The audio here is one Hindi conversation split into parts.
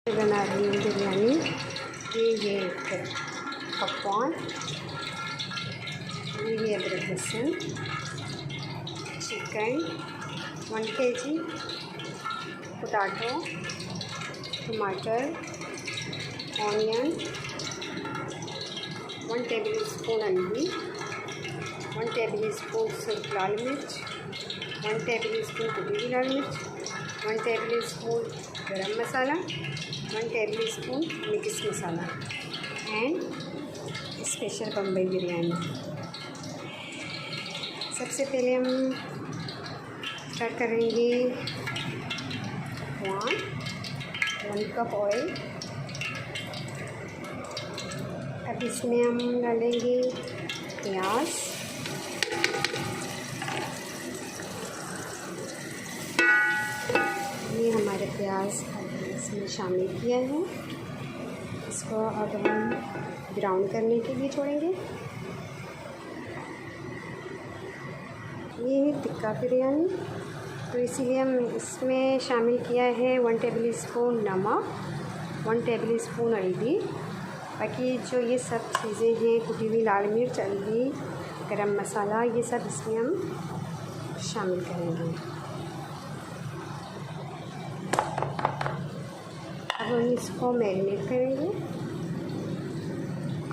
बना रही हूँ बिरयानी। ये पकवान, ये अदरक लहसुन, चिकन 1 kg, पोटैटो, टमाटर, ऑनियन, 1 टेबलस्पून हल्दी, 1 टेबलस्पून सूख लाल मिर्च, 1 टेबलस्पून कुटी हुई लाल मिर्च, 1 टेबलस्पून गरम मसाला, 1 tablespoon mix masala and special Bombay biryani. सबसे पहले हम स्टार्ट करेंगे 1 कप ऑयल। अब इसमें हम डालेंगे प्याज, ये हमारे प्याज इसमें शामिल किया है। इसको अब हम ब्राउन करने के लिए छोड़ेंगे। ये है टिक्का बिरयानी, तो इसीलिए हम इसमें शामिल किया है 1 टेबलस्पून नमक, 1 टेबलस्पून हल्दी। बाकी जो ये सब चीज़ें हैं, कुटी हुई लाल मिर्च, हल्दी, गरम मसाला, ये सब इसमें हम शामिल करेंगे। अब हम इसको मैरिनेट करेंगे।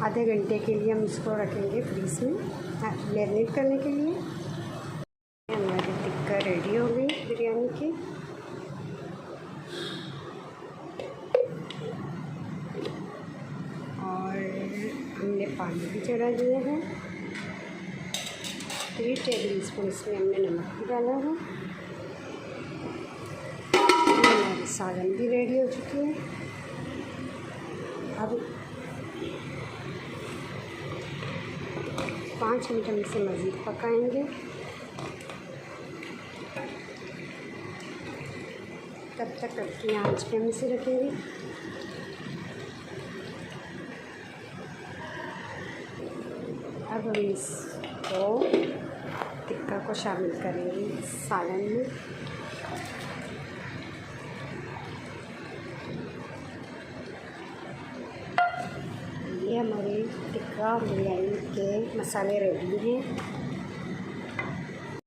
आधे घंटे के लिए हम इसको रखेंगे फ्रीज में मैरिनेट करने के लिए। हमारी टिक्का रेडी हो गई बिरयानी की। और हमने पानी भी चढ़ा दिया है। 3 टेबलस्पून इसमें हमने नमक भी डाला है। हमारी सालन भी रेडी हो चुकी है। अब 5 मिनट हम इसे मज़ीद पकाएंगे। तब तक अपनी आंच पे हम इसे रखेंगे। अब हम इसको टिक्का को शामिल करेंगे सालन में। ये हमारे टिक्का बिरयानी के मसाले रेडी हैं।